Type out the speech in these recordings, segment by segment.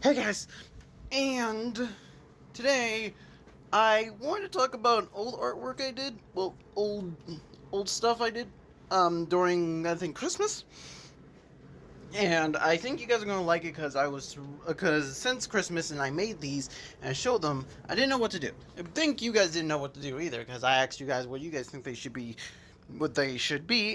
Hey guys, and today I wanted to talk about an old artwork I did. Well, old stuff I did during I think Christmas. And I think you guys are gonna like it because since Christmas and I made these and I showed them, I didn't know what to do. I think you guys didn't know what to do either because I asked you guys what you guys think they should be,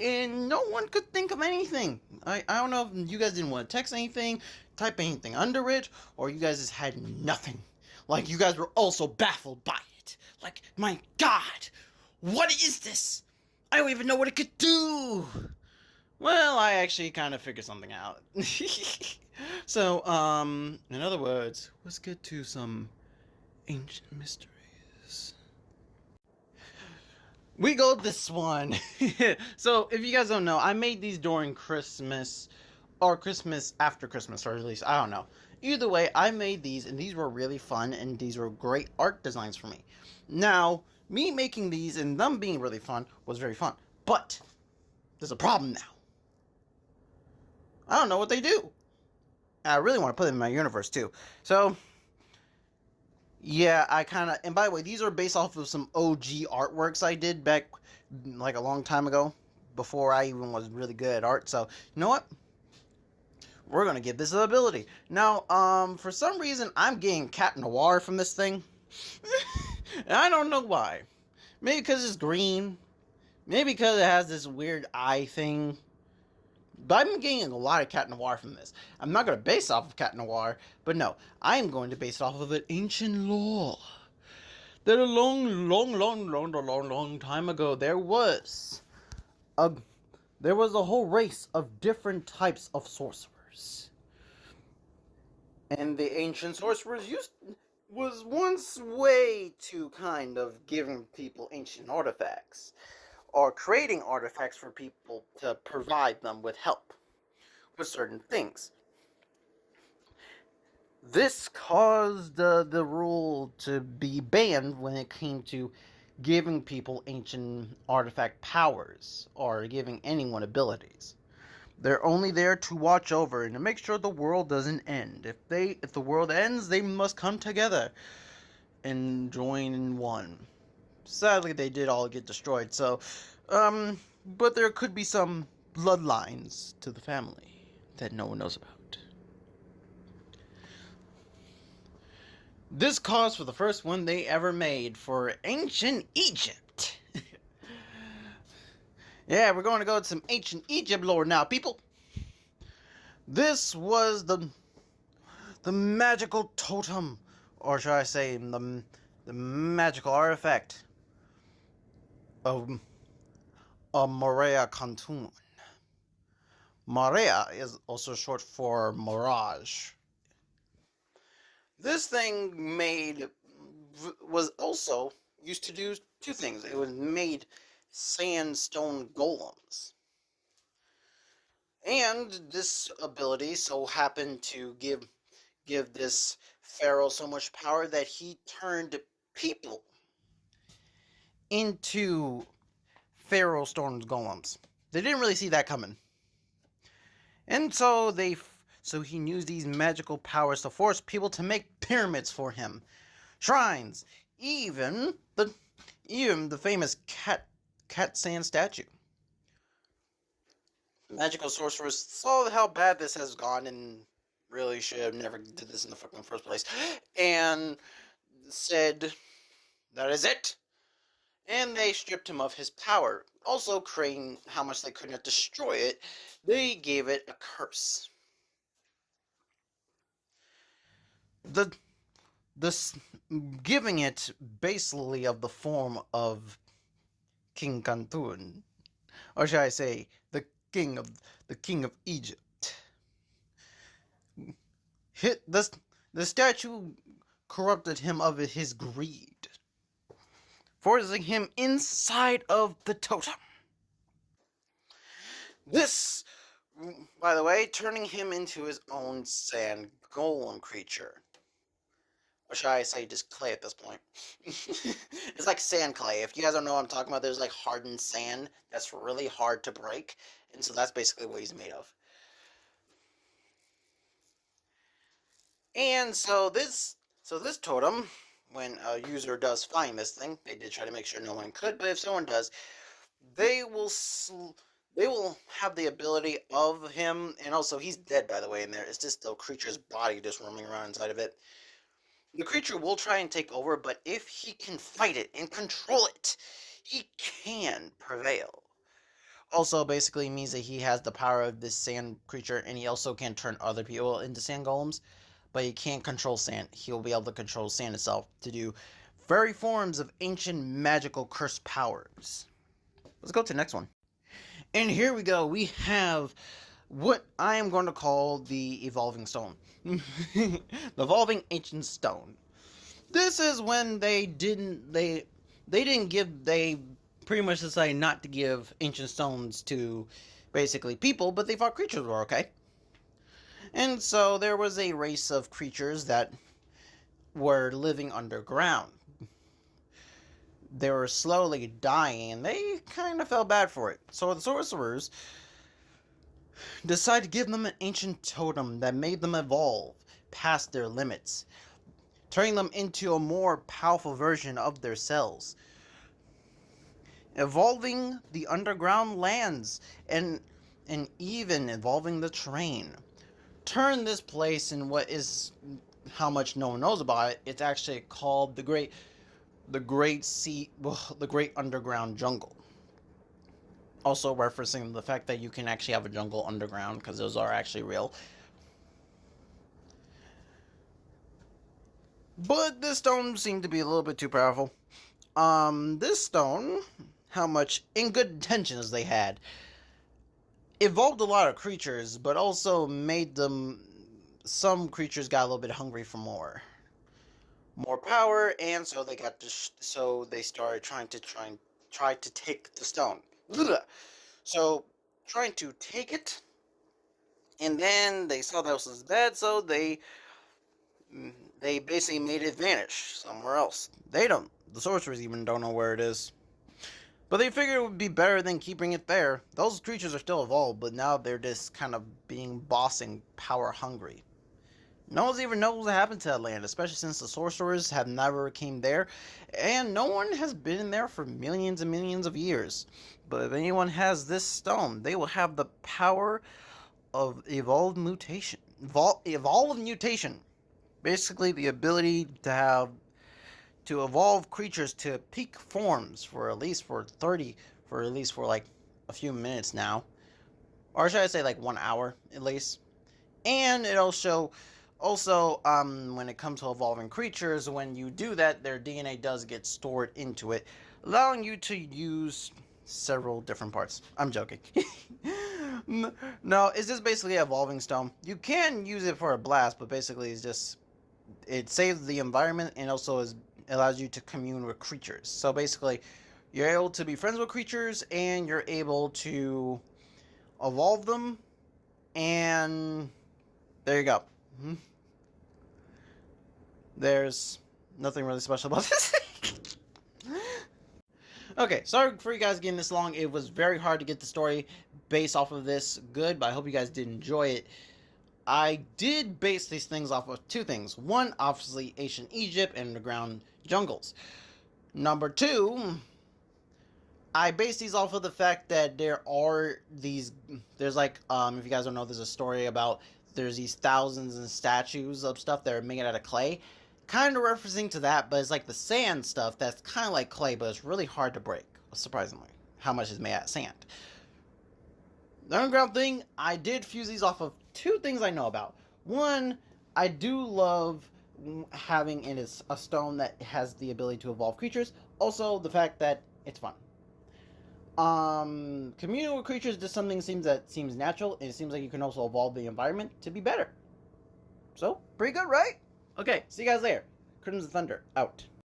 and no one could think of anything. I don't know if you guys didn't want to text anything, type anything under it, or you guys just had nothing. Like you guys were also baffled by it. Like, my God, what is this? I don't even know what it could do. Well, I actually kind of figured something out. So, in other words, let's get to some ancient mysteries. We go this one. So, if you guys don't know, I made these during Christmas, or Christmas after Christmas, or at least, I don't know. Either way, I made these, and these were really fun, and these were great art designs for me. Now, me making these and them being really fun was very fun. But, there's a problem now. I don't know what they do. I really want to put them in my universe too. So, yeah, I kind of. And by the way, these are based off of some OG artworks I did back like a long time ago, before I even was really good at art. So, you know what? We're gonna give this an ability. Now, for some reason, I'm getting Cat Noir from this thing, and I don't know why. Maybe because it's green. Maybe because it has this weird eye thing. But I'm getting a lot of Cat Noir from this. I'm not going to base off of Cat Noir, but no, I am going to base it off of an ancient lore. That a long time ago, a there was a whole race of different types of sorcerers, and the ancient sorcerers was once way to kind of giving people ancient artifacts, or creating artifacts for people to provide them with help with certain things. This caused the rule to be banned when it came to giving people ancient artifact powers or giving anyone abilities. They're only there to watch over and to make sure the world doesn't end. If the world ends, they must come together and join in one. Sadly, they did all get destroyed. So, but there could be some bloodlines to the family that no one knows about. This calls for the first one they ever made for ancient Egypt. Yeah, we're going to go to some ancient Egypt lore now, people. This was the magical totem, or should I say the magical artifact of Morea Khantun. Morea is also short for mirage. This thing was also used to do two things. It was made sandstone golems. And this ability so happened to give this pharaoh so much power that he turned people into pharaoh stone golems. They didn't really see that coming. And so he used these magical powers to force people to make pyramids for him, shrines, even the famous cat sand statue. Magical sorcerers saw how bad this has gone and really should have never did this in the fucking first place, and said, "That is it." And they stripped him of his power. Also, creating how much they could not destroy it, they gave it a curse. The this giving it basically of the form of King Khantun, or should I say, the king of Egypt. Hit the statue corrupted him of his greed, forcing him inside of the totem. This, by the way, turning him into his own sand golem creature. Or should I say just clay at this point? It's like sand clay. If you guys don't know what I'm talking about, there's like hardened sand that's really hard to break. And so that's basically what he's made of. And so this totem, when a user does find this thing, they did try to make sure no one could, but if someone does, they will they will have the ability of him, and also he's dead by the way in there. It's just the creature's body just roaming around inside of it. The creature will try and take over, but if he can fight it and control it, he can prevail. Also, basically means that he has the power of this sand creature, and he also can turn other people into sand golems, but he can't control sand. He'll be able to control sand itself to do very forms of ancient magical cursed powers. Let's go to the next one. And here we go. We have what I am going to call the evolving stone. The evolving ancient stone. This is when they pretty much decided not to give ancient stones to basically people, but they thought creatures were okay. And so there was a race of creatures that were living underground. They were slowly dying, and they kind of felt bad for it. So the sorcerers decided to give them an ancient totem that made them evolve past their limits, turning them into a more powerful version of their selves, evolving the underground lands, and even evolving the terrain. Turn this place in what is how much no one knows about it. It's actually called the Great Underground Jungle. Also referencing the fact that you can actually have a jungle underground, because those are actually real. But this stone seemed to be a little bit too powerful. This stone, how much in good intentions they had, evolved a lot of creatures, but also made them. Some creatures got a little bit hungry for more power, and so they started trying to take the stone. So trying to take it, and then they saw that was bad, so they basically made it vanish somewhere else. The sorcerers even don't know where it is. But they figured it would be better than keeping it there. Those creatures are still evolved, but now they're just kind of being bossing power hungry. No one even knows what happened to that land, especially since the sorcerers have never came there, and no one has been in there for millions and millions of years. But if anyone has this stone, they will have the power of evolved mutation. Evolved mutation. Basically, the ability to evolve creatures to peak forms for at least like a few minutes now, or should I say like 1 hour at least. And it also when it comes to evolving creatures, when you do that, their DNA does get stored into it, allowing you to use several different parts. I'm joking. No, it's just basically an evolving stone. You can use it for a blast, but basically it saves the environment, and also allows you to commune with creatures. So basically, you're able to be friends with creatures, and you're able to evolve them, and there you go. There's nothing really special about this. Okay, sorry for you guys getting this long. It was very hard to get the story based off of this good, but I hope you guys did enjoy it. I did base these things off of two things. One, obviously, ancient Egypt and underground jungles. Number two, I base these off of the fact that there's like, if you guys don't know, there's a story about there's these thousands of statues of stuff that are made out of clay. Kind of referencing to that, but it's like the sand stuff that's kind of like clay, but it's really hard to break, surprisingly, how much is made out of sand. The underground thing, I did fuse these off of two things I know about. One, I do love having in a stone that has the ability to evolve creatures. Also, the fact that it's fun. Communing with creatures is just something seems natural, and it seems like you can also evolve the environment to be better. So, pretty good, right? Okay, see you guys later. Crimson Thunder, out.